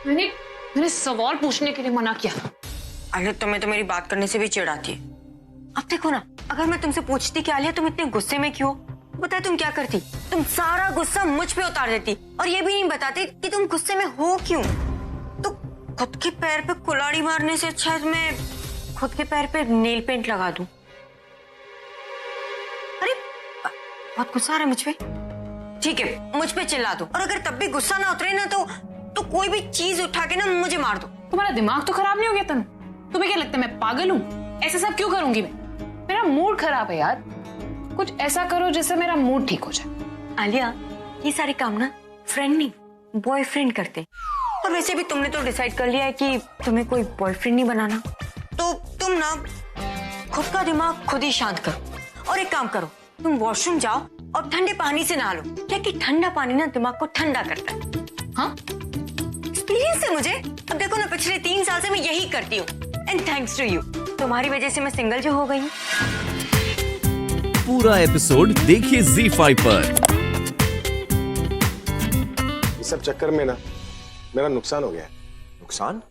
मैंने सवाल पूछने के लिए मना किया था। आलिया तुम्हें तो मेरी बात करने से भी चिढ़ आती है। अब देखो ना, अगर मैं तुमसे पूछती कि आलिया तुम इतने गुस्से में क्यों, बताए तुम क्या करती? तुम सारा गुस्सा मुझ पे उतार देती और ये भी नहीं बताती कि तुम गुस्से में हो क्यों। तो खुद के पैर पे कुल्हाड़ी मारने से अच्छा है मैं खुद के पैर पे नेल पेंट लगा दूं। अरे बहुत गुस्सा आ रहा है मुझ पे। ठीक है, मुझ पे चिल्ला दो और अगर तब भी गुस्सा ना उतरे ना तो कोई भी चीज उठा के ना मुझे मार दो। तुम्हारा दिमाग तो खराब नहीं हो गया तनु? तुम्हें क्या लगता है मैं पागल हूँ? ऐसा सब क्यों करूंगी मैं? मेरा मूड खराब है यार, कुछ ऐसा करो जिससे मेरा मूड ठीक हो जाए। आलिया, ये सारे काम ना फ्रेंड नहीं बॉयफ्रेंड करते। और वैसे भी तुमने तो डिसाइड कर लिया है कि तुम्हें कोई बॉयफ्रेंड नहीं बनाना, तो तुम ना खुद का दिमाग खुद ही शांत करो और एक काम करो, तुम वॉशरूम जाओ और ठंडे पानी से नहा लो, क्योंकि ठंडा पानी ना दिमाग को ठंडा करता है। हाँ, एक्सपीरियंस है मुझे। अब देखो ना, पिछले 3 साल से मैं यही करती हूँ एंड थैंक्स टू यू, तुम्हारी वजह से मैं सिंगल जो हो गई हूँ। पूरा एपिसोड देखिए ZEE5 पर। इस सब चक्कर में ना मेरा नुकसान हो गया है। नुकसान?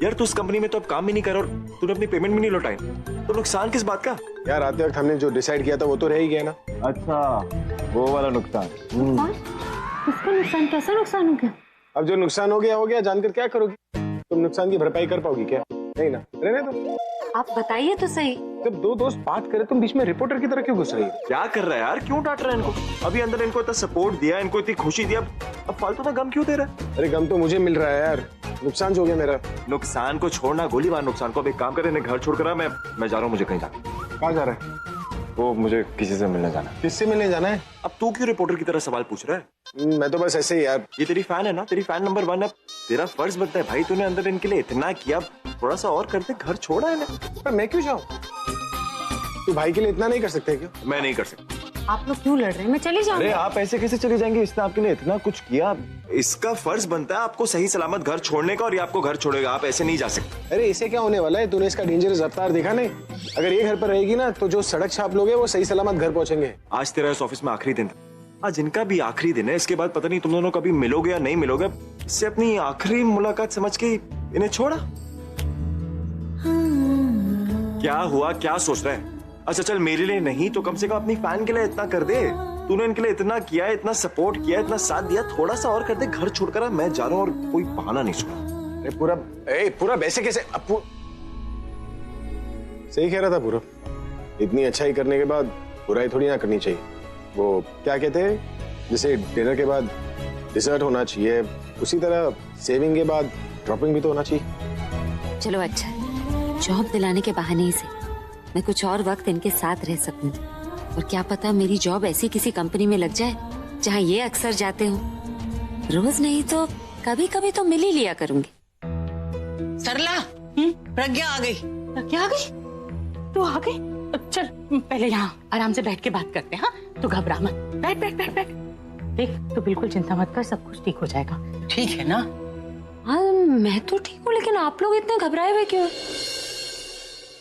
यार तू उस कंपनी में तो अब काम भी नहीं कर और तूने अपनी पेमेंट भी नहीं लौटाई, तो नुकसान किस बात का? यार आते वक्त हमने जो डिसाइड किया था वो तो रह ही गया ना। अच्छा, वो वाला नुकसान। इसका नुकसान? कैसा नुकसान हो गया? अब जो नुकसान हो गया, जानकर क्या करोगी? तुम नुकसान की भरपाई कर पाओगी क्या? नहीं ना, रहने दो। आप बताइए तो सही। जब दो दोस्त बात करे तुम बीच में रिपोर्टर की तरह क्यों घुस रही है? क्या कर रहा है यार, क्यों डांट रहा है इनको? अभी अंदर इनको इतना सपोर्ट दिया, इनको इतनी खुशी दिया, अब फालतू का गम क्यों दे रहा है? अरे गम तो मुझे मिल रहा है यार, नुकसान जो हो गया मेरा। नुकसान को छोड़ना, गोली मार नुकसान को। अब एक काम करे, इन्हें घर छोड़कर मैं जा रहा हूँ, मुझे कहीं जाना। कहाँ जा रहा है? वो मुझे किसी से मिलने जाना। किससे मिलने जाना है? अब तू क्यों रिपोर्टर की तरह सवाल पूछ रहा है? मैं तो बस ऐसे ही यार। ये तेरी फैन है ना, तेरी फैन नंबर 1 है, तेरा फर्ज बनता है भाई, तूने अंदर इनके लिए इतना किया, थोड़ा सा और करते, घर छोड़ा है। पर मैं क्यों जाऊँ? तू भाई के लिए इतना नहीं कर सकते क्यों? मैं नहीं कर सकता। आप लोग क्यों लड़ रहे हैं? मैं चली जाऊंगी। अरे आप ऐसे कैसे चले जाएंगे? इसने आपके लिए इतना कुछ किया, इसका फर्ज बनता है आपको सही सलामत घर छोड़ने का, और ये आपको घर छोड़ेगा। आप ऐसे नहीं जा सकते। अरे इसे क्या होने वाला है? तूने इसका डेंजरस रफ्तार देखा नहीं? अगर ये घर पर रहेगी ना तो जो सड़क छाप लोग हैं वो सही सलामत घर पहुंचेंगे। आज तेरा इस ऑफिस में आखिरी दिन था, आज इनका भी आखिरी दिन है। इसके बाद पता नहीं तुम दोनों कभी मिलोगे या नहीं मिलोगे। इससे अपनी आखिरी मुलाकात समझ के इन्हें छोड़ा। क्या हुआ, क्या सोच रहे हैं? अच्छा चल, मेरे लिए नहीं तो कम से कम अपनी फैन के लिए इतना कर दे। तूने इनके लिए इतना किया, इतना सपोर्ट किया, इतना साथ दिया, थोड़ा सा और कर दे। घर छोड़कर मैं जा रहा हूँ और कोई बहाना नहीं छोड़ा। अरे पूरा वैसे कैसे? सही कह रहा था पूरा, इतनी अच्छाई करने के बाद बुराई थोड़ी ना करनी चाहिए। वो क्या कहते हैं, जैसे डिनर के बाद डिजर्ट होना चाहिए, उसी तरह सेविंग के बाद ड्रॉपिंग भी तो होना चाहिए। चलो अच्छा, जॉब दिलाने के बहाने से मैं कुछ और वक्त इनके साथ रह सकूं, और क्या पता मेरी जॉब ऐसी किसी कंपनी में लग जाए जहां ये अक्सर जाते हो। रोज नहीं तो कभी कभी तो मिल ही लिया करूंगी। सरला, प्रज्ञा आ गई। प्रज्ञा आ गई? तू आ गई? चल पहले यहाँ आराम से बैठ के बात करते हैं। हाँ, तू घबरा मत, बैठ बैठ बैठ बैठ। देख, तू बिल्कुल चिंता मत कर, सब कुछ ठीक हो जाएगा। ठीक है ना? हाँ मैं तो ठीक हूँ, लेकिन आप लोग इतने घबराए हुए क्यों?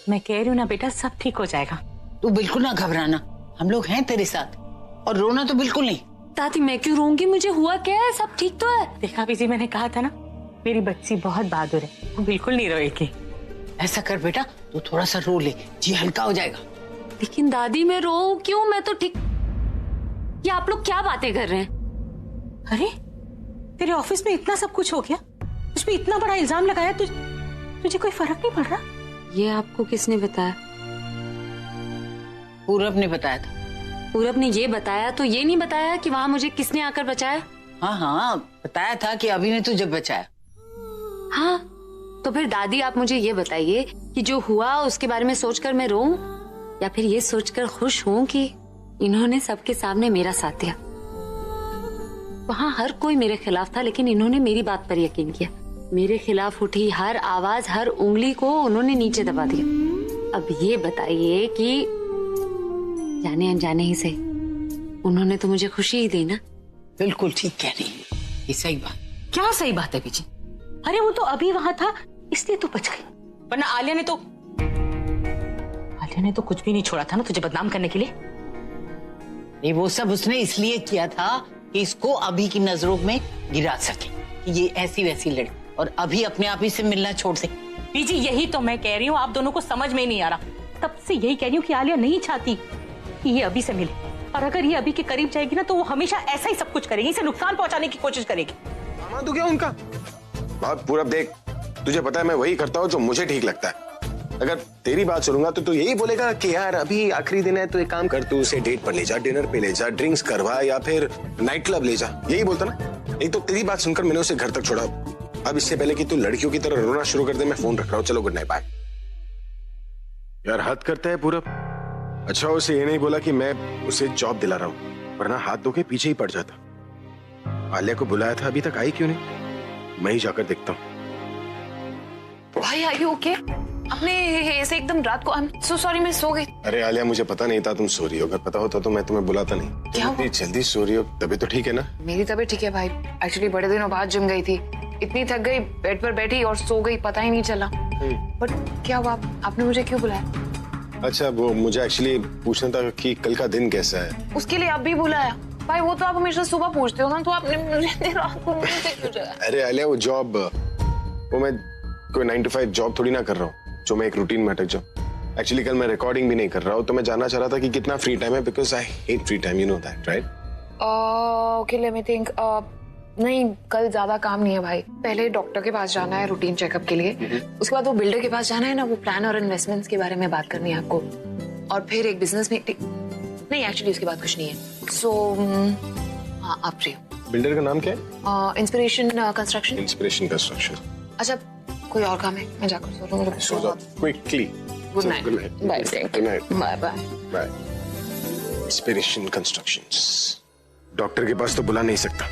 मैं कह रही हूँ ना बेटा, सब ठीक हो जाएगा। तू बिल्कुल ना घबराना, हम लोग हैं तेरे साथ, और रोना तो बिल्कुल नहीं। दादी मैं क्यों रोऊंगी? मुझे हुआ क्या है? सब ठीक तो है। देखा बीजी, मैंने कहा था ना, मेरी बच्ची बहुत बहादुर है, वो बिल्कुल नहीं रोएगी। ऐसा कर बेटा, तू थोड़ा सा रो ले, जी हल्का हो जाएगा। लेकिन दादी मैं रोऊं क्यों? मैं तो ठीक। ये आप लोग क्या बातें कर रहे हैं? अरे तेरे ऑफिस में इतना सब कुछ हो गया, उस पे इतना बड़ा इल्जाम लगाया, तुझे कोई फर्क नहीं पड़ रहा? ये आपको किसने बताया? पूरब ने बताया था। पूरब ने ये बताया तो ये नहीं बताया कि वहाँ मुझे किसने आकर बचाया? हाँ हाँ, बताया था कि अभी ने तुझे बचाया। हाँ, तो फिर दादी आप मुझे ये बताइए कि जो हुआ उसके बारे में सोचकर मैं रोऊं, या फिर ये सोचकर खुश हूं कि इन्होंने सबके सामने मेरा साथ दिया। वहाँ हर कोई मेरे खिलाफ था, लेकिन इन्होंने मेरी बात पर यकीन किया। मेरे खिलाफ उठी हर आवाज, हर उंगली को उन्होंने नीचे दबा दिया। अब ये बताइए कि जाने अनजाने ही सही, उन्होंने तो मुझे खुशी ही दी ना। बिल्कुल ठीक कह रही है, ये सही बात। क्या सही बात है बीजी? अरे वो तो अभी वहां था इसलिए तो बच गई, वरना आलिया ने तो कुछ भी नहीं छोड़ा था ना तुझे बदनाम करने के लिए। ये वो सब उसने इसलिए किया था कि इसको अभी की नजरों में गिरा सके। कि ये ऐसी वैसी लड़की और अभी अपने आप ही से मिलना छोड़ दे। बीजी यही तो मैं कह रही हूँ, आप दोनों को समझ में नहीं आ रहा। तब से यही कह रही हूँ कि आलिया नहीं चाहती कि ये अभी से मिले, और अगर ये अभी के करीब जाएगी ना तो वो हमेशा ऐसा ही सब कुछ करेगी, इसे नुकसान पहुंचाने की कोशिश करेगी। मामा तू क्या उनका बात पूरा देख, तुझे पता है मैं वही करता हूँ जो मुझे ठीक लगता है। अगर तेरी बात सुनूंगा तो तू यही बोलेगा कि यार अभी आखिरी दिन है तो एक काम कर, तू उसे डेट पर ले जा, डिनर पे ले जा, ड्रिंक्स करवा या फिर नाइट क्लब ले जा, यही बोलता ना। एक तो तेरी बात सुनकर मैंने उसे घर तक छोड़ा। अब इससे पहले कि तू लड़कियों की तरह रोना शुरू कर दे, मैं फोन रख रहा हूँ। चलो गुड नाइट, बाय। यार हद करता है पूरा। अच्छा उसे ये नहीं बोला कि मैं उसे जॉब दिला रहा हूँ, वरना हाथ धो के पीछे ही पड़ जाता। आलिया को बुलाया था, अभी तक आई क्यों नहीं? मैं ही जाकर देखता हूँ। भाई आर यू ओके? आपने ऐसे एकदम रात को, आई एम सो सॉरी, मैं सो गई। अरे आलिया मुझे पता नहीं था तुम सो रही हो, अगर पता होता तो मैं तुम्हें बुलाता नहीं। क्या तुम इतनी जल्दी सो रही हो, तबीयत तो ठीक है ना? मेरी तबीयत ठीक है भाई, एक्चुअली बड़े दिनों बाद जिम गई थी, इतनी थक गई, बेड पर बैठी और सो गई, पता ही नहीं चला। बट क्या हुआ, आपने मुझे क्यों बुलाया? अच्छा वो मुझे एक्चुअली पूछना था कि कल का दिन कैसा है। उसके लिए आप भी बुलाया? भाई वो तो आप हमेशा सुबह पूछते हो ना, तो आपने मुझे रात को मुझसे क्यों बुलाया? अरे आलिया वो जॉब, वो मैं कोई 9 to 5 जॉब थोड़ी ना कर रहा हूँ जो मैं एक रूटीन में अटक जाऊँ। एक्चुअली कल मैं रिकॉर्डिंग भी नहीं कर रहा हूँ, तो मैं जानना चाह रहा था कि कितना फ्री टाइम है, because I hate free time, you know that right? Okay let me think. नहीं कल ज्यादा काम नहीं है भाई, पहले डॉक्टर के पास जाना है रूटीन चेकअप के लिए, उसके बाद वो बिल्डर के पास जाना है ना, वो प्लान और इन्वेस्टमेंट्स के बारे में बात करनी है आपको, और फिर एक बिजनेस मीटिंग। नहीं एक्चुअली उसके बाद कुछ नहीं है। सो हाँ आप फ्री हो। बिल्डर का नाम क्या है? Inspiration construction. Inspiration construction. अच्छा कोई और काम है? मैं जाकर सो रहा हूँ। सो जाओ quickly. Good night. Bye. Good night. Bye bye bye. Inspiration constructions. Doctor के पास तो बुला नहीं सकता,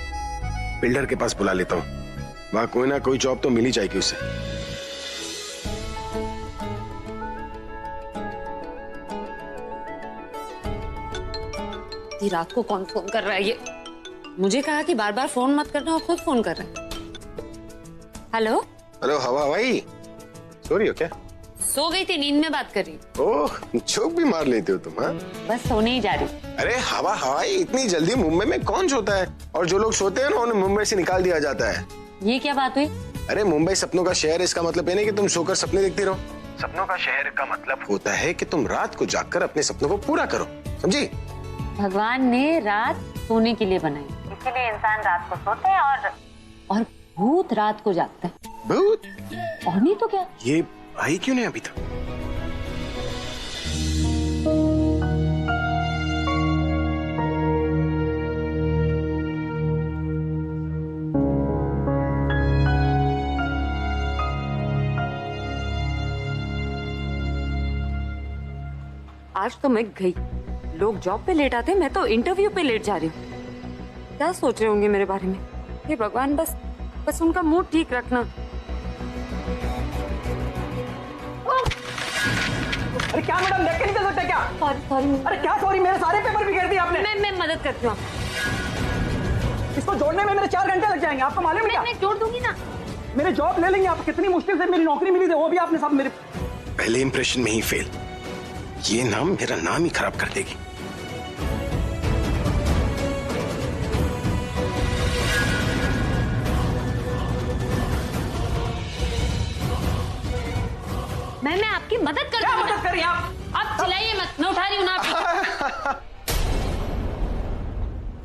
बिल्डर के पास बुला लेता हूँ, वहां कोई ना कोई जॉब तो मिल ही जाएगी उसे। रात को कौन फोन कर रहा है ये? मुझे कहा कि बार बार फोन मत करना और खुद फोन कर रहा है। हेलो हेलो हवा भाई, सो रही हो क्या? सो गई थी, नींद में बात कर रही हूँ। ओह जोक भी मार लेते हो तुम? हाँ बस सोने ही जा रही हूँ। अरे हवा हवाई, इतनी जल्दी मुंबई में कौन सोता है? और जो लोग सोते हैं ना उन्हें मुंबई से निकाल दिया जाता है। ये क्या बात हुई? अरे मुंबई सपनों का शहर, इसका मतलब ये नहीं कि तुम सोकर सपने देखते रहो। सपनों का शहर का मतलब होता है कि तुम रात को जागकर अपने सपनों को पूरा करो, समझी? भगवान ने रात सोने के लिए बनाई, इसीलिए इंसान रात को सोते हैं और भूत रात को जागते हैं। भूत? और नहीं तो क्या। ये आई क्यों नहीं अभी तक? आज तो मैं गई, लोग जॉब पे लेट आते, मैं तो इंटरव्यू पे लेट जा रही हूँ। क्या सोच रहे होंगे मेरे बारे में? हे भगवान, बस उनका मूड ठीक रखना। अरे क्या मैडम, देख के निकल सकते क्या? सॉरी। अरे क्या सॉरी, मेरे सारे पेपर बिगड़ दिए आपने। मैं मदद करती हूँ। इसको जोड़ने में मेरे 4 घंटे लग जाएंगे, आपको मालूम है क्या? मैं जोड़ दूंगी ना। मेरे जॉब ले लेंगे आप, कितनी मुश्किल से मेरी नौकरी मिली थी, वो भी आपने सब मेरे। पहले इंप्रेशन में ही फेल, ये नाम मेरा नाम ही खराब कर देगी। मैं आपकी मदद कर क्या दूंगी ना। मदद करिए आप चिल्लाइए मत, मैं उठा रही हूँ ना आपको।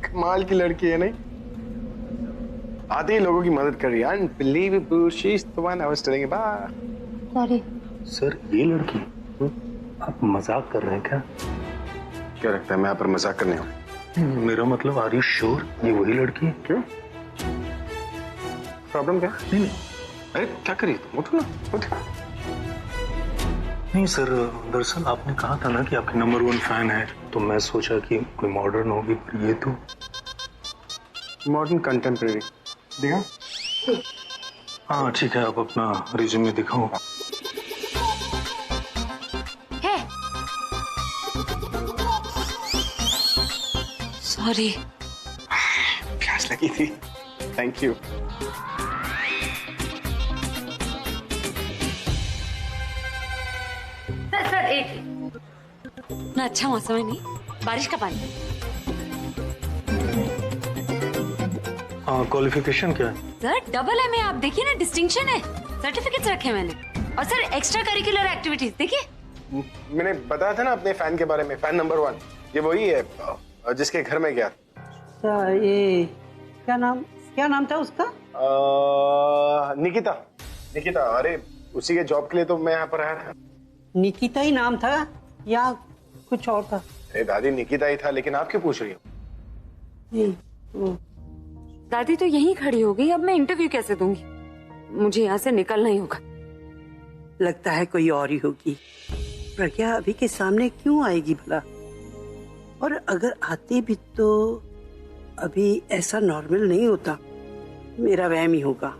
कमाल की लड़की है नहीं, आते ही लोगों की मदद कर रही है। Unbelievable, she's the one I was telling you about. Sorry. Sir ये लड़की, आप मजाक कर रहे हैं क्या? क्या लगता है मैं यहाँ पर मजाक करने हूँ? मेरा मतलब आर यू श्योर ये वही लड़की है? क्यों? प्रॉब्लम क्या? नहीं अरे क्या करिए तुम, उठो ना, उठो। नहीं सर, दरअसल आपने कहा था ना कि आपके नंबर 1 फैन है, तो मैं सोचा कि कोई मॉडर्न होगी, पर ये तो मॉडर्न कंटेम्प्रेरी। दिखा? हाँ ठीक है, आप अपना रिज्यूमे दिखाओ। है। सॉरी। प्यास लगी थी, थैंक यू। सर एक ना, अच्छा मौसम है नहीं, बारिश का पानी। क्वालिफिकेशन क्या है? सर डबल एमए, आप देखिए ना, डिस्टिंक्शन है, सर्टिफिकेट्स रखे मैंने। और सर एक्स्ट्रा करिकुलर एक्टिविटीज देखिए। मैंने बताया था ना अपने फैन के बारे में, फैन नंबर 1 ये वही है जिसके घर में गया। अच्छा, ये क्या नाम था उसका? निकिता। अरे उसी के जॉब के लिए तो मैं यहाँ पर आया था। निकिता ही नाम था या कुछ और था? अरे दादी निकिता ही था, लेकिन आप क्यों पूछ रही हो? दादी तो यहीं खड़ी हो गई, अब मैं इंटरव्यू कैसे दूंगी? मुझे यहाँ से निकलना ही होगा। लगता है कोई और ही होगी। प्रज्ञा अभी के सामने क्यों आएगी भला? और अगर आती भी तो अभी ऐसा नॉर्मल नहीं होता, मेरा वहम ही होगा।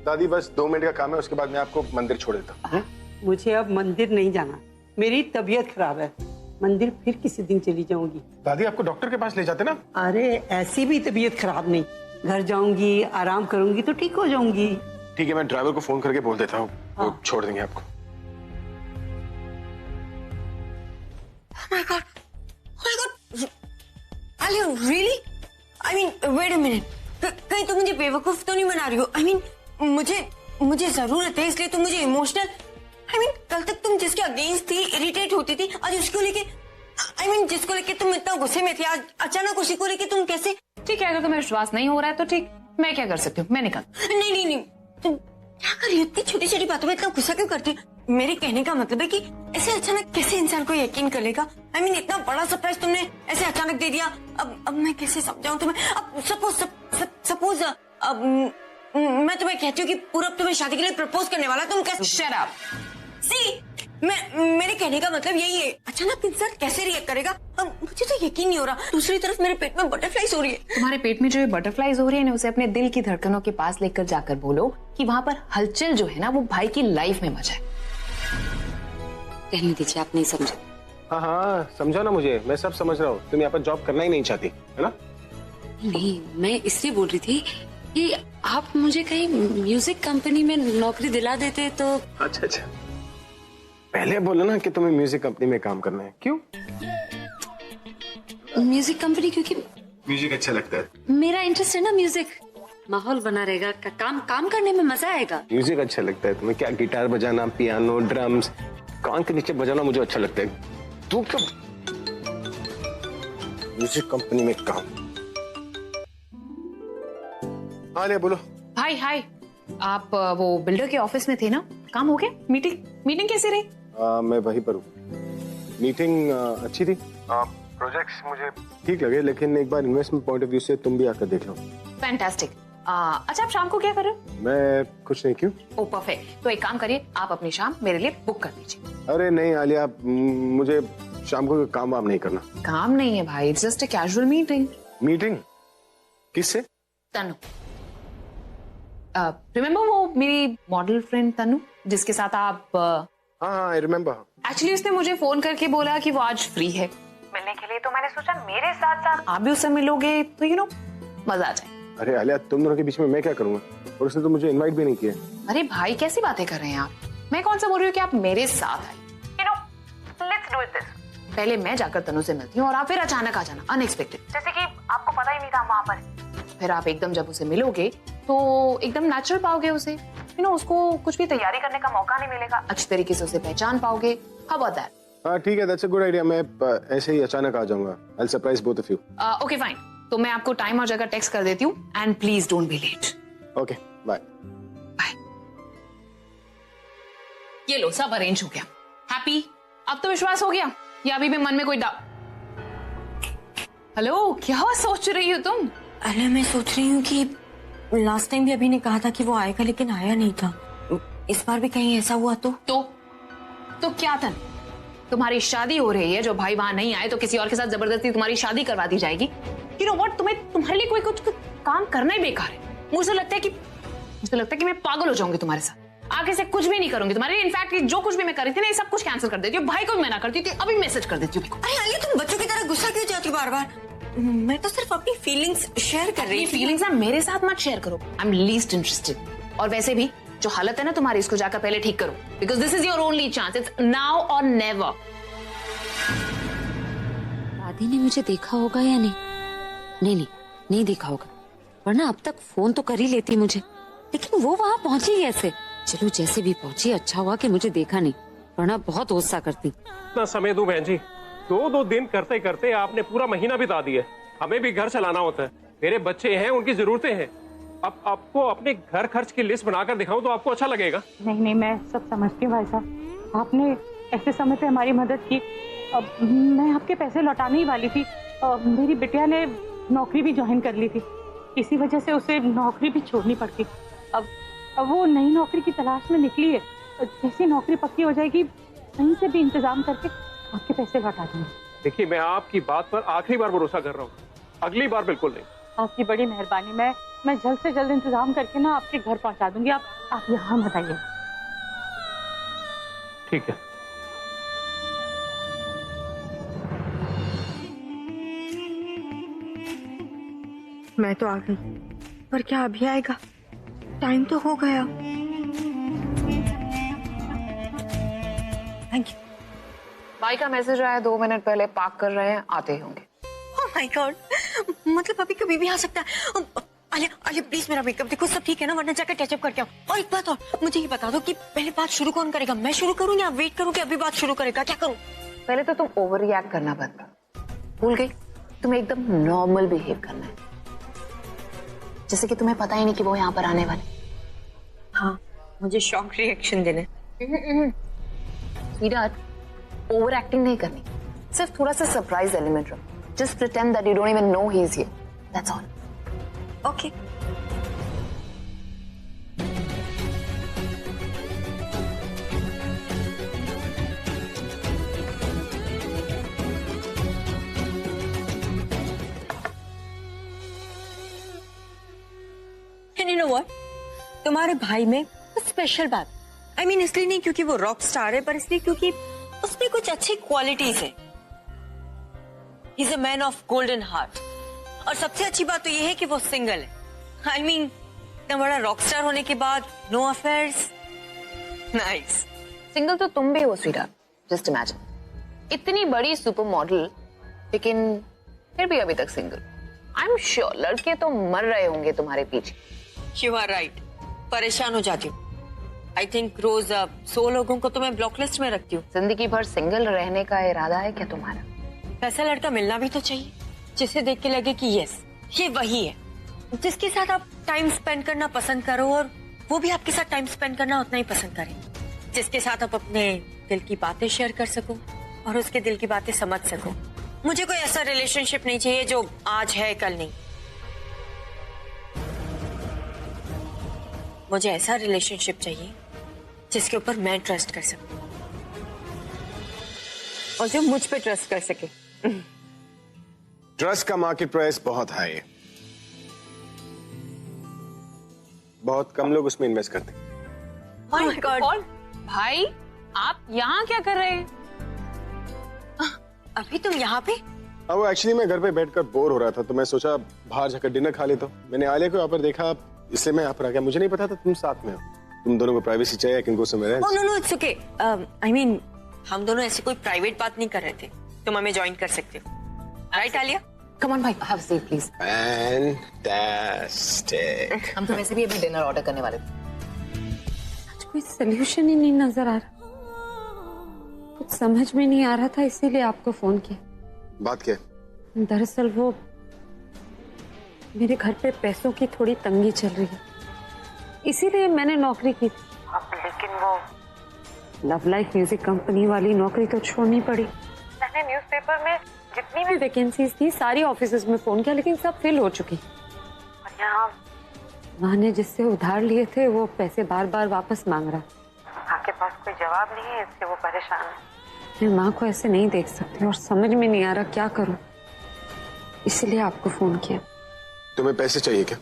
दादी बस 2 मिनट का काम है, उसके बाद मैं आपको मंदिर छोड़ देता हूँ। मुझे अब मंदिर नहीं जाना, मेरी तबीयत खराब है। मंदिर फिर किसी दिन चली जाऊंगी। दादी आपको डॉक्टर के पास ले जाते ना। अरे ऐसी भी तबीयत खराब नहीं, घर जाऊंगी, आराम करूंगी तो ठीक हो जाऊंगी। ठीक है, मैं ड्राइवर को फोन करके बोल देता हूँ, वो छोड़ देंगे आपको। Oh my God. Alia, really? I mean, wait a minute. कहीं तुम मुझे बेवकूफ तो नहीं बना रही हो? I mean, मुझे जरूरत है इसलिए तुम मुझे इमोशनल, I mean, कल तक तुम जिसके अगेंस्ट थी, इरिटेट होती थी, आज उसको लेके, I mean, जिसको लेके तुम इतना गुस्से में थी, आज अचानक उसी को लेके तुम कैसे? ठीक है, अगर तुम्हें विश्वास नहीं हो रहा है तो ठीक, मैं क्या कर सकती हूँ, मैं निकल। नहीं, तुम क्या कर रही हो? इतनी छोटी छोटी बातों में इतना गुस्सा क्यों करती हो? मेरे कहने का मतलब है कि ऐसे अचानक कैसे इंसान को यकीन कर लेगा? I mean, इतना बड़ा सरप्राइज तुमने ऐसे अचानक दे दिया। अब मैं कैसे समझाऊं तुम्हें? अब सपोज अब मैं तुम्हें कहती हूँ कि पूरब तुम्हें शादी के लिए प्रपोज करने वाला, तुम कैसे? Shut up. सी, मेरे कहने का मतलब यही है, अचानक इंसान कैसे रिएक्ट करेगा? अब मुझे तो यकीन नहीं हो रहा। दूसरी तरफ मेरे पेट में बटरफ्लाइज हो रही है। तुम्हारे पेट में जो बटरफ्लाइज हो रही है ना, उसे अपने दिल की धड़कनों के पास लेकर जाकर बोलो कि वहाँ पर हलचल जो है ना, वो भाई की लाइफ में मचा है। कहने दीजिए, आप नहीं समझे। हाँ समझा ना मुझे, मैं सब समझ रहा हूँ। तुम यहाँ पर जॉब करना ही नहीं चाहती है ना? नहीं, मैं इसलिए बोल रही थी कि आप मुझे कहीं म्यूजिक कंपनी में नौकरी दिला देते तो। अच्छा, पहले बोलो ना कि तुम्हें म्यूजिक कंपनी में काम करना है। क्यों? म्यूजिक कंपनी क्योंकि म्यूजिक अच्छा लगता है। मेरा इंटरेस्ट है ना म्यूजिक, माहौल बना रहेगा, काम करने में मजा आएगा। म्यूजिक अच्छा लगता है तुम्हें? क्या गिटार बजाना, पियानो, ड्रम्स, कान के नीचे बजाना मुझे अच्छा लगता है। तू क्यों म्यूजिक कंपनी में काम? हाँ ले बोलो। भाई हाय, आप वो बिल्डर के ऑफिस में थे ना, काम हो गया? मीटिंग कैसी रही? मैं वहीं पर हूँ। मीटिंग अच्छी थी। प्रोजेक्ट्स मुझे ठीक लगे, लेकिन एक बार इन्वेस्टमेंट पॉइंट ऑफ व्यू से तुम भी आकर देख लो। फैंटास्टिक। अच्छा, आप शाम को क्या कर रहे हो? मैं कुछ नहीं। क्यों? ओ परफेक्ट, तो एक काम करिए, आप अपनी शाम मेरे लिए बुक कर दीजिए। अरे नहीं आलिया, मुझे शाम को काम वाम नहीं करना। काम नहीं है भाई, it's just a casual meeting. Meeting किससे? तनु। रिमेम्बर वो मेरी मॉडल फ्रेंड तनु, जिसके साथ आप? हाँ, आई रिमेम्बर। एक्चुअली उसने मुझे फोन करके बोला कि वो आज फ्री है मिलने के लिए, तो मैंने सोचा मेरे साथ साथ आप भी उससे मिलोगे तो यू नो मजा आ जाए। अरे आलिया, तुम दोनों के बीच में मैं क्या करूंगा? और उसने तो मुझे इनवाइट भी नहीं किया। अरे भाई, कैसी बातें कर रहे हैं आप? मैं कौन सा बोल रही हूँ कि आप मेरे साथ आए? You know, let's do it this. पहले मैं जाकर तनु से मिलती हूँ और आप फिर अचानक आ जाना, अनएक्सपेक्टेड, जैसे कि आपको पता ही नहीं था वहां पर। फिर आप एकदम जब उसे मिलोगे तो एकदम नेचुरल पाओगे उसे, यू नो, उसको कुछ भी तैयारी करने का मौका नहीं मिलेगा, अच्छी तरीके से उसे पहचान पाओगे। How about that? हाँ ठीक है, दैट्स अ गुड आइडिया। मैं ऐसे ही अचानक आ जाऊंगा। I will surprise both of you. Okay fine, तो मैं आपको टाइम और जगह टेक्स्ट कर देती हूँ, and please don't be late. Okay, bye. Bye. ये लो, सब अरेंज हो गया। हैप्पी? अब तो विश्वास हो गया या अभी भी मन में कोई हेलो, क्या सोच रही हो तुम? अरे मैं सोच रही हूँ कि लास्ट टाइम भी अभी ने कहा था कि वो आएगा, लेकिन आया नहीं था। इस बार भी कहीं ऐसा हुआ तो क्या था? तुम्हारी शादी हो रही है, जो भाई वहां नहीं आए तो किसी और के साथ जबरदस्ती तुम्हारी शादी करवा दी जाएगी। यू नो व्हाट, तुम्हारे लिए कोई कुछ काम करना ही बेकार है। मुझे लगता है कि मैं पागल हो जाऊंगी तुम्हारे साथ। आगे से कुछ भी नहीं करूंगी तुम्हारे लिए। इनफैक्ट जो कुछ भी मैं कर रही थी ना, ये सब कुछ कैंसिल कर देती हूँ। भाई को भी मना करती थी, अभी मैसेज कर देती हूँ। अरे आलिया, तुम बच्चों की तरह गुस्सा क्यों जाती हो बार बार? मैं तो सिर्फ अपनी फीलिंग्स शेयर कर रही थी। फीलिंग्स ना मेरे साथ मत शेयर करो, आई एम लीस्ट इंटरेस्टेड। और वैसे भी जो हालत है ना तुम्हारी, इसको जाकर पहले ठीक करो, because this is your only chance. It's now और नेवर। दादी ने मुझे देखा होगा या नहीं? नहीं देखा होगा। वरना अब तक फोन तो कर ही लेती मुझे, लेकिन वो वहाँ पहुंची कैसे? चलो जैसे भी पहुंची, अच्छा हुआ कि मुझे देखा नहीं, वरना बहुत गुस्सा करती। इतना समय दूं बहन जी? 2 दिन करते करते आपने पूरा महीना बिता दिया। हमें भी घर चलाना होता है, मेरे बच्चे हैं, उनकी जरूरतें हैं। अब आपको अपने घर खर्च की लिस्ट बनाकर दिखाऊं तो आपको अच्छा लगेगा? नहीं, मैं सब समझती हूँ भाई साहब, आपने ऐसे समय पे हमारी मदद की। अब मैं आपके पैसे लौटाने ही वाली थी। मेरी बिटिया ने नौकरी भी ज्वाइन कर ली थी, इसी वजह से उसे नौकरी भी छोड़नी पड़ती। अब वो नई नौकरी की तलाश में निकली है। जैसी नौकरी पक्की हो जाएगी, कहीं से भी इंतजाम करके आपके पैसे लौटा दूंगी। देखिए, मैं आपकी बात पर आखिरी बार भरोसा कर रहा हूँ, अगली बार बिल्कुल नहीं। आपकी बड़ी मेहरबानी। मैं जल्द से जल्द इंतजाम करके ना आपके घर पहुंचा दूंगी। आप यहाँ बताइए। ठीक है। मैं तो आ गई, पर क्या अभी आएगा? टाइम तो हो गया। Thank you. भाई का मैसेज आया 2 मिनट पहले, पार्क कर रहे हैं, आते ही होंगे। ओह माय गॉड, मतलब अभी कभी भी आ सकता है। आलिया प्लीज मेरा मेकअप देखो, सब ठीक है ना? वरना जाकर टचअप करके आओ। और एक बात और, मुझे ये बता दो कि पहले बात शुरू कौन करेगा? मैं शुरू करूँ या वेट करूँ कि अभी बात शुरू करेगा? क्या करूँ? पहले तो तुम ओवर रिएक्ट करना बंद करो। भूल गई? तुम्हें एकदम नॉर्मल बिहेव करना है, जैसे कि तुम्हें पता ही नहीं कि वो यहाँ पर आने वाले। हाँ, मुझे शॉक रिएक्शन देने। ओवर एक्टिंग नहीं करनी, सिर्फ थोड़ा सा सरप्राइज एलिमेंट रखो। Just pretend that you don't even know he is here, that's all. Okay. And you know what? तुम्हारे भाई में कुछ स्पेशल बात, I mean, इसलिए नहीं क्योंकि वो रॉक स्टार है, पर इसलिए क्योंकि उसमें कुछ अच्छी क्वालिटीज है। He's a man of golden heart। और सबसे अच्छी बात तो ये है कि वो सिंगल है। I mean, इतना बड़ा रॉक स्टार होने के बाद नो अफेयर्स। नाइस। सिंगल तो तुम भी हो स्वीटहार्ट, जस्ट इमेजिन, इतनी बड़ी सुपर मॉडल लेकिन फिर भी अभी तक सिंगल। आई एम श्योर लड़के तो मर रहे होंगे तुम्हारे पीछे। You are right। परेशान हो जाती हूँ। I think रोज 100 लोगों को तो मैं ब्लॉक लिस्ट में रखती हूँ। जिंदगी भर सिंगल रहने का इरादा है क्या तुम्हारा? ऐसा लड़का मिलना भी तो चाहिए जिसे देख के लगे कि यस, ये वही है, जिसके साथ आप टाइम स्पेंड करना पसंद करो और वो भी आपके साथ टाइम स्पेंड करना उतना ही पसंद करे, जिसके साथ आप अपने दिल की बातें शेयर कर सको और उसके दिल की बातें समझ सको। मुझे कोई ऐसा रिलेशनशिप नहीं चाहिए जो आज है कल नहीं। मुझे ऐसा रिलेशनशिप चाहिए जिसके ऊपर मैं ट्रस्ट कर सकूं और जो मुझ पे ट्रस्ट कर सके। ट्रस्ट का मार्केट प्राइस बहुत हाई है, बहुत कम लोग उसमें इन्वेस्ट करते हैं। Oh my God। भाई आप यहाँ क्या कर रहे हैं? अभी तुम यहाँ पे? वो एक्चुअली मैं घर पे बैठकर बोर हो रहा था तो मैं सोचा बाहर जाकर डिनर खा लेता हूँ। मैंने आलिया को यहाँ पर देखा, इसलिए मैं यहाँ पर आ गया। मुझे नहीं पता था तुम साथ में हो। तुम दोनों को प्राइवेसी चाहिए, किनको समय? Oh, no, it's okay। I mean, हम दोनों ऐसी कोई प्राइवेट बात नहीं कर रहे थे। तुम हमें ज्वाइन कर सकते हो, राइट आलिया? कम ऑन भाई, हैव सीट प्लीज। फैंटास्टिक। हम तो वैसे भी अभी डिनर ऑर्डर करने वाले थे। कोई सोल्यूशन ही नहीं नजर आ रहा, कुछ समझ में नहीं आ रहा था, इसीलिए आपको फोन किया। बात क्या? दरअसल वो मेरे घर पे पैसों की थोड़ी तंगी चल रही है, इसीलिए मैंने नौकरी की थी। लेकिन वो लव लाइफ म्यूजिक कंपनी वाली नौकरी तो छोड़नी पड़ी। मैंने न्यूज़पेपर में जितनी भी वैकेंसीज थी सारी ऑफिसेज में फोन किया, लेकिन सब फिल हो चुकी। और यहाँ माँ ने जिससे उधार लिए थे वो पैसे बार बार वापस मांग रहा। माँ के पास कोई जवाब नहीं है, इससे वो परेशान है। मैं माँ को ऐसे नहीं देख सकती और समझ में नहीं आ रहा क्या करूं, इसलिए आपको फोन किया। तुम्हें पैसे चाहिए क्या?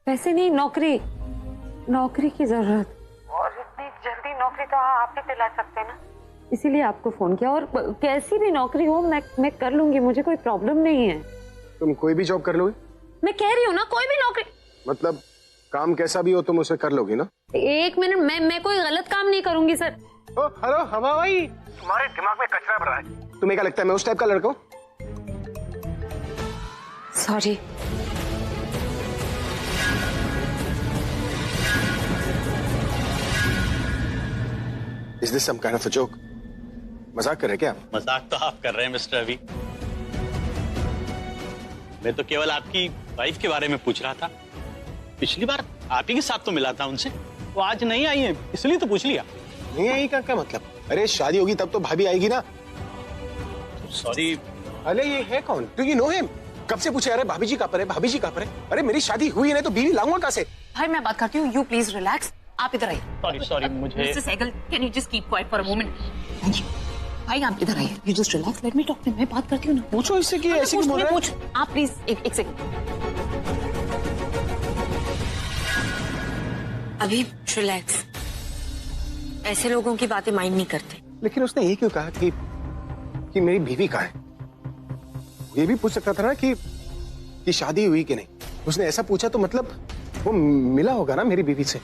पैसे नहीं, नौकरी की जरूरत। और इतनी जल्दी नौकरी तो आप ही दिला सकते ना, इसीलिए आपको फोन किया। और कैसी भी नौकरी हो मैं कर लूंगी, मुझे कोई प्रॉब्लम नहीं है। तुम कोई भी जॉब कर लोगे? मैं कह रही हूँ ना, कोई भी नौकरी। मतलब काम कैसा भी हो तुम उसे कर लोगी ना? एक मिनट, मैं कोई गलत काम नहीं करूंगी सर। हेलो हवा भाई, तुम्हारे दिमाग में कचरा भरा है। तुम्हें क्या लगता है मैं उस टाइप का लड़का हूँ? Sorry. Is this some kind of a joke? मजाक कर रहे क्या? मजाक तो आप कर रहे हैं मिस्टर रवि। मैं तो केवल आपकी वाइफ के बारे में पूछ रहा था। पिछली बार आप ही के साथ तो मिला था उनसे, वो आज नहीं आई है, इसलिए तो पूछ लिया। नहीं आई का क्या मतलब? अरे शादी होगी तब तो भाभी आएगी ना। सॉरी। अरे ये है कौन? Do you know him? कब से पूछे? अरे भाभी जी कहाँ पर है? भाभी जी कहाँ पर है? अरे मेरी शादी हुई है ना तो बीवी लाऊंगा कहाँ से? भाई मैं बात करती हूँ, यू प्लीज रिलैक्स, आप इधर आइए। सॉरी सॉरी मुझे। Mister Sehgal, can you just keep quiet for a moment? Thank you. भाई आप इधर आइए, you just relax, let me talk to him. मैं बात करती हूँ ना। पूछो इससे कि ऐसे क्यों बोल रहा है? आप प्लीज एक सेकंड। अभी रिलैक्स, ऐसे लोगों की बातें माइंड नहीं करते। लेकिन उसने ये क्यों कहा कि मेरी बीवी कहाँ है? ये भी पूछ सकता था ना कि शादी हुई कि नहीं। उसने ऐसा पूछा तो मतलब वो मिला होगा ना मेरी बीवी से।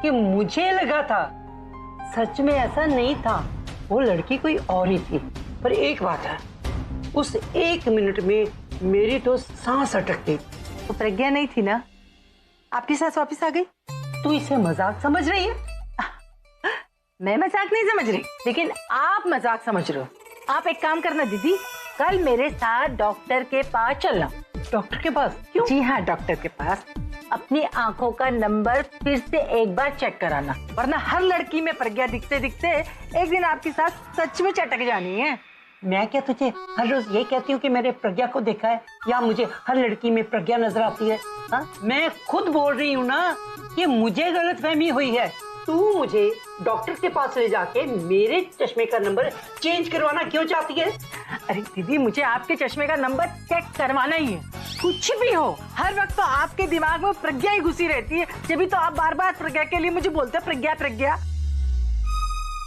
कि मुझे लगा था, सच में ऐसा नहीं था, वो लड़की कोई और ही थी। पर एक बात है, उस 1 मिनट में मेरी तो सांस अटक गई। तो प्रज्ञा नहीं थी ना? आपकी सास वापस आ गई? तू इसे मजाक समझ रही है? मैं मजाक नहीं समझ रही, लेकिन आप मजाक समझ रहे हो। आप एक काम करना दीदी, कल मेरे साथ डॉक्टर के पास चलना। डॉक्टर के पास? क्यों? जी हाँ, डॉक्टर के पास। अपनी आंखों का नंबर फिर से एक बार चेक कराना, वरना हर लड़की में प्रज्ञा दिखते दिखते एक दिन आपकी सास सच में चटक जानी है। मैं क्या तुझे हर रोज ये कहती हूँ कि मैंने प्रज्ञा को देखा है, या मुझे हर लड़की में प्रज्ञा नजर आती है? हा? मैं खुद बोल रही हूँ ना कि मुझे गलतफहमी हुई है। तू मुझे डॉक्टर के पास ले जाके मेरे चश्मे का नंबर चेंज करवाना क्यों चाहती है? अरे दीदी, मुझे आपके चश्मे का नंबर चेक करवाना ही है। कुछ भी हो, हर वक्त तो आपके दिमाग में प्रज्ञा ही घुसी रहती है, जब तो आप बार बार प्रज्ञा के लिए मुझे बोलते हैं प्रज्ञा प्रज्ञा।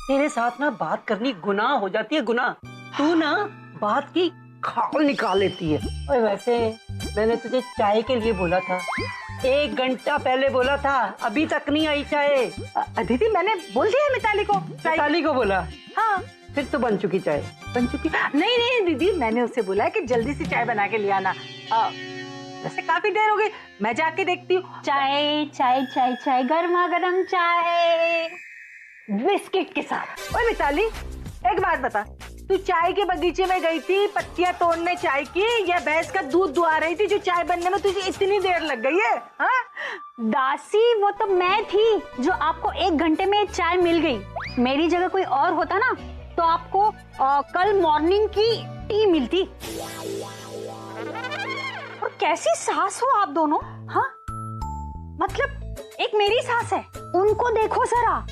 तेरे साथ ना बात करनी गुनाह हो जाती है, गुनाह। तू ना बात की खाल निकाल लेती है। और वैसे मैंने तुझे चाय के लिए बोला था, 1 घंटा पहले बोला था, अभी तक नहीं आई चाय। दीदी मैंने बोल दिया मिताली को। मिताली को बोला? हाँ। फिर तो बन चुकी चाय। बन चुकी? नहीं नहीं दीदी, मैंने उससे बोला है कि जल्दी से चाय बना के ले आना। वैसे काफी देर हो गई, मैं जाके देखती हूँ। चाय चाय चाय चाय, गर्मा गर्म चाय बिस्किट के साथ। ओए मिताली, एक बात बता, तू चाय के बगीचे में गई थी पत्तियां तोड़ने चाय की, या भैंस का दूध दुआ रही थी जो चाय बनने में तुझे इतनी देर लग गई है? हाँ? दासी, वो तो मैं थी जो आपको 1 घंटे में चाय मिल गई। मेरी जगह कोई और होता ना तो आपको कल मॉर्निंग की टी मिलती। और कैसी सास हो आप दोनों? हाँ, मतलब एक मेरी सास है, उनको देखो जरा,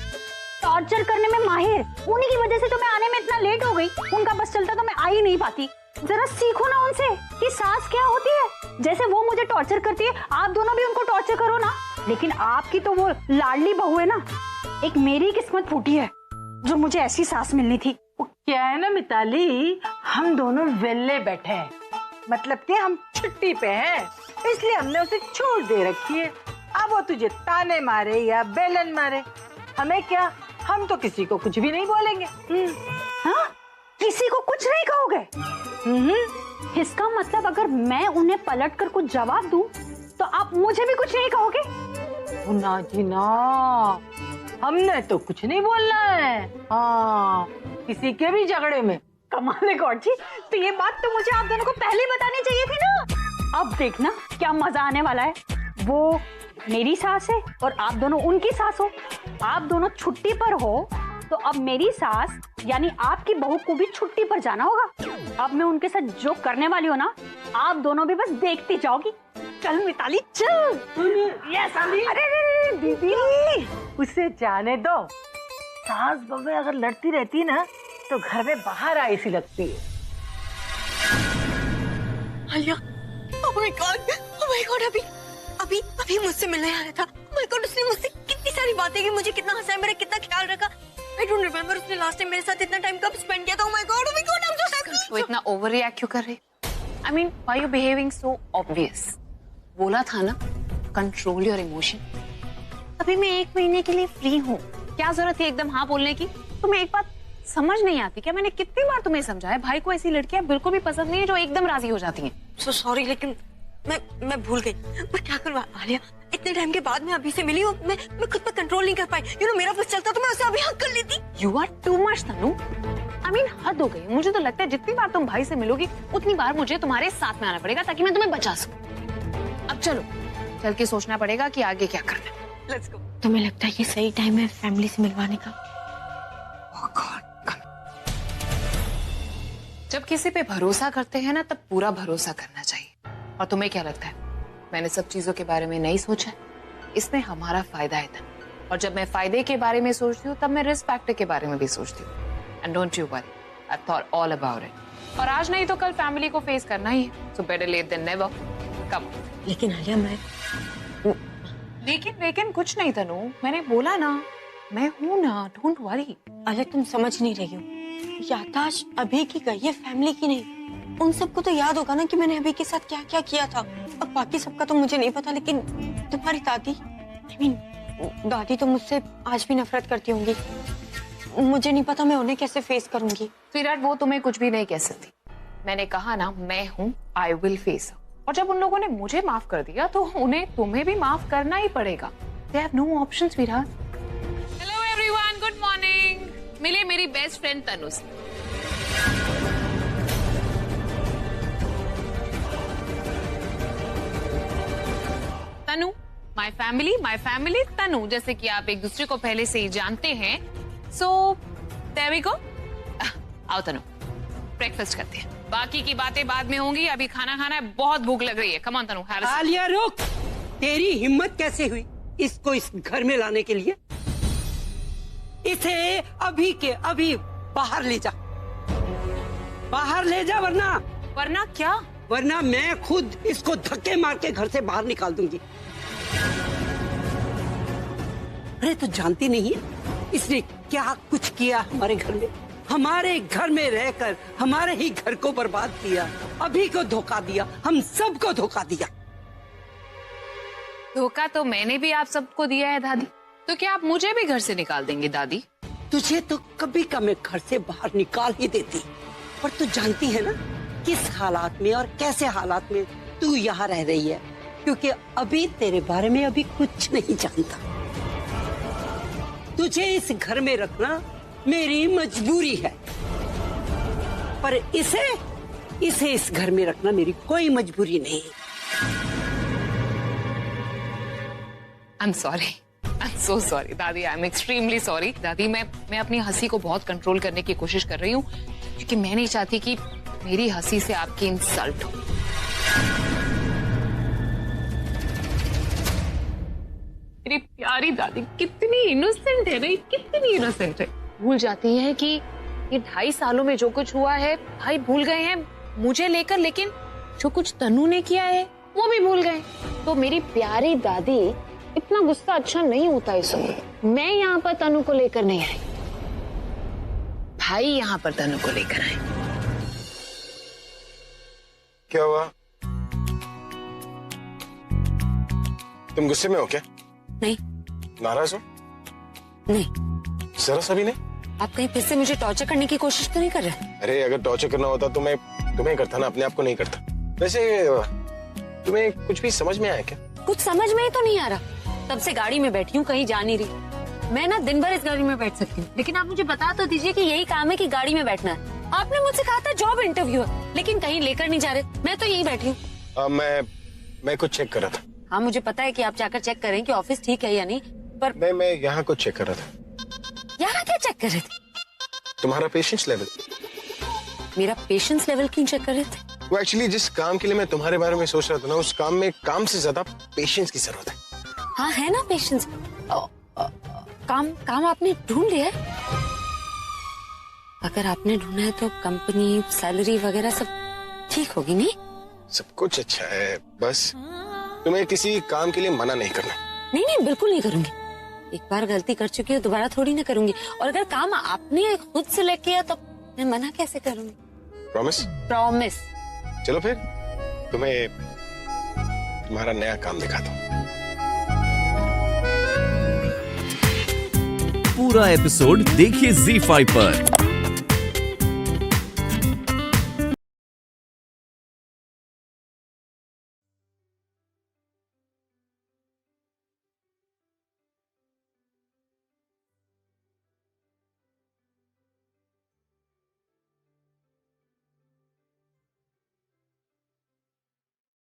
टॉर्चर करने में माहिर। उन्हीं की वजह से तो मैं आने में इतना लेट हो गई। उनका बस चलता तो मैं आ ही नहीं पाती। जरा सीखो ना उनसे कि सास क्या होती है। जैसे वो मुझे टॉर्चर करती है, आप दोनों भी उनको टॉर्चर करो ना। लेकिन आपकी तो वो लाडली बहू है ना, एक मेरी किस्मत फूटी है जो मुझे ऐसी सास मिलनी थी। वो क्या है ना मिताली, हम दोनों वेले बैठे हैं, मतलब कि हम छुट्टी पे हैं, इसलिए हमने उसे छोड़ दे रखी है। अब वो तुझे ताने मारे या बेलन मारे, हमें क्या, हम तो किसी को कुछ भी नहीं बोलेंगे। हाँ? किसी को कुछ नहीं कहोगे? इसका मतलब अगर मैं उन्हें पलट कर कुछ जवाब दूं तो आप मुझे भी कुछ नहीं कहोगे? ना जी ना, हमने तो कुछ नहीं बोलना है। हाँ, किसी के भी झगड़े में। कमाल है गॉड जी, तो ये बात तो मुझे आप दोनों को पहले बतानी चाहिए थी ना। अब देखना क्या मजा आने वाला है। वो मेरी सास है और आप दोनों उनकी सास हो। आप दोनों छुट्टी पर हो तो अब मेरी सास यानी आपकी बहू को भी छुट्टी पर जाना होगा। अब मैं उनके साथ जो करने वाली हूँ ना, आप दोनों भी बस देखती जाओगी। चल मिताली चल। यस अली। अरे दीदी, उसे जाने दो। सास बहू अगर लड़ती रहती ना तो घर में बाहर आई सी लगती है। आलिया, oh my God, अभी मुझसे मिलने आया था। Oh my God, उसने मुझसे कितनी सारी बातें की, मुझे कितना हंसाया, मेरा कितना ख्याल रखा। I don't remember उसने लास्ट टाइम मेरे साथ इतना टाइम कब स्पेंड किया था। Oh my God, I'm so happy। वो इतना ओवर रिएक्ट क्यों कर रही? I mean, why you behaving so obvious? बोला था ना, कंट्रोल योर इमोशन। अभी मैं 1 महीने के लिए फ्री हूँ, क्या जरूरत है एकदम हाँ बोलने की? तुम्हें एक बात समझ नहीं आती क्या? मैंने कितनी बार तुम्हें समझाया, भाई को ऐसी लड़कियां बिल्कुल भी पसंद नहीं है जो एकदम राजी हो जाती हैं। So sorry, लेकिन मैं भूल गई। मैं क्या करूँ आलिया, इतने टाइम के बाद मैं अभी से मिली हूँ, मैं खुद पर कंट्रोल नहीं कर पाई। मेरा बस चलता तो मैं उसे अभी हक कर लेती। You are too much Tanu. I mean हद हो गई। मुझे तो लगता है जितनी बार तुम भाई से मिलोगी उतनी बार मुझे तुम्हारे साथ में आना पड़ेगा ताकि मैं तुम्हें बचा सकूं। अब चलो चल के सोचना पड़ेगा कि आगे क्या करना है। Let's go. तुम्हें लगता है ये सही टाइम है फैमिली से मिलवाने का? जब किसी पे भरोसा करते हैं ना तब पूरा भरोसा करना चाहिए। और तुम्हें क्या लगता है मैंने सब चीजों के बारे में नहीं सोचा? इसमें हमारा फायदा है तनु। और जब मैं फायदे के बारे में सोचती हूँ तब मैं रिस्क फैक्टर के बारे में भी सोचती हूँ। And don't you worry, I thought all about it. और आज नहीं तो कल फैमिली को फेस करना ही है। So better late than never. Come. लेकिन आलिया मैं लेकिन कुछ नहीं तनु, मैंने बोला ना मैं हूं ना, डोंट वरी। आलिया तुम समझ नहीं रही हो, याददाश्त अभी की गई है, फैमिली की नहीं। उन सबको तो याद होगा ना कि मैंने अभी के साथ क्या क्या किया था। अब बाकी सबका तो मुझे नहीं पता, लेकिन तुम्हारी दादी दादी तो मुझसे आज भी नफरत करती होंगी। मुझे नहीं पता मैं उन्हें कैसे फेस करूंगी। विराट वो तुम्हें कुछ भी नहीं कह सकती। मैंने कहा ना मैं हूँ, आई विल फेस। और जब उन लोगों ने मुझे माफ कर दिया तो उन्हें तुम्हें भी माफ करना ही पड़ेगा। They have no options, Virat. Hello everyone, good morning. मिले मेरी बेस्ट फ्रेंड तनु से। तनु माय फैमिली तनु, जैसे कि आप एक दूसरे को पहले से ही जानते हैं। So there we go. आओ तनु ब्रेकफास्ट करते हैं, बाकी की बातें बाद में होंगी। अभी खाना खाना है, बहुत भूख लग रही है। कम ऑन तनु। आलिया रुक, तेरी हिम्मत कैसे हुई इसको इस घर में लाने के लिए? इसे अभी के अभी बाहर ले जा, बाहर ले जा, वरना क्या? वरना मैं खुद इसको धक्के मार के घर से बाहर निकाल दूंगी। अरे तो जानती नहीं है इसने क्या कुछ किया हमारे घर में? हमारे घर में रहकर हमारे ही घर को बर्बाद किया, अभी को धोखा दिया, हम सबको धोखा दिया। धोखा तो मैंने भी आप सबको दिया है दादी, तो क्या आप मुझे भी घर से निकाल देंगे दादी? तुझे तो कभी का मैं घर से बाहर निकाल ही देती, पर तू जानती है ना किस हालात में और कैसे हालात में तू यहाँ रह रही है, क्योंकि अभी तेरे बारे में अभी कुछ नहीं जानता। तुझे इस घर में रखना मेरी मजबूरी है, पर इसे इस घर में रखना मेरी कोई मजबूरी नहीं। I am sorry, I am so sorry दादी, आई एम एक्सट्रीमली सॉरी दादी। मैं अपनी हंसी को बहुत कंट्रोल करने की कोशिश कर रही हूँ, क्योंकि मैं नहीं चाहती कि मेरी हंसी से आपकी इंसल्ट हो। मेरी प्यारी दादी कितनी इनोसेंट है ना, कितनी इनोसेंट है। भूल जाती है कि ये 2.5 सालों में जो कुछ हुआ है भाई भूल गए हैं मुझे लेकर, लेकिन जो कुछ तनु ने किया है वो भी भूल गए। तो मेरी प्यारी दादी, इतना गुस्सा अच्छा नहीं होता इस वक्त। मैं यहाँ पर तनु को लेकर नहीं आई, भाई यहाँ पर तनु को लेकर आए। क्या हुआ? तुम गुस्से में हो क्या? नहीं। नाराज हो? नहीं। जरा सा भी नहीं? आप कहीं फिर से मुझे टॉर्चर करने की कोशिश तो नहीं कर रहे? अरे अगर टॉर्चर करना होता तो मैं तुम्हें करता ना, अपने आप को नहीं करता। वैसे तुम्हें कुछ भी समझ में आया क्या? कुछ समझ में ही तो नहीं आ रहा। तब से गाड़ी में बैठी हूँ, कहीं जा नहीं रही। मैं ना दिन भर इस गाड़ी में बैठ सकती हूँ, लेकिन आप मुझे बता तो दीजिए कि यही काम है कि गाड़ी में बैठना है। आपने मुझसे कहा था जॉब इंटरव्यू है, लेकिन कहीं लेकर नहीं जा रहे। मैं तो यही बैठी हूँ। मैं कुछ चेक कर रहा था। हाँ मुझे पता है कि आप जाकर चेक करें कि ऑफिस ठीक है या नहीं, पर मैं यहाँ कुछ चेक कर रहा था। यहाँ क्या चेक कर रहे थे? तुम्हारा पेशेंस लेवल। मेरा पेशेंस लेवल क्यों चेक कर रहे थे? वो एक्चुअली जिस काम के लिए मैं तुम्हारे बारे में सोच रहा था ना, उस काम में काम से ज्यादा पेशेंस की जरूरत है। हाँ है ना पेशेंस। काम आपने ढूंढ लिया है? अगर आपने ढूंढा है तो कंपनी, सैलरी वगैरह सब ठीक होगी नहीं? सब कुछ अच्छा है, बस तुम्हें किसी काम के लिए मना नहीं करना। नहीं नहीं बिल्कुल नहीं करूंगी। एक बार गलती कर चुकी हूँ, दोबारा थोड़ी ना करूंगी। और अगर काम आपने खुद सिलेक्ट किया तो मैं मना कैसे करूंगी? प्रॉमिस? प्रॉमिस। चलो फिर तुम्हें तुम्हारा नया काम दिखाता हूँ। पूरा एपिसोड देखिए ZEE5 पर।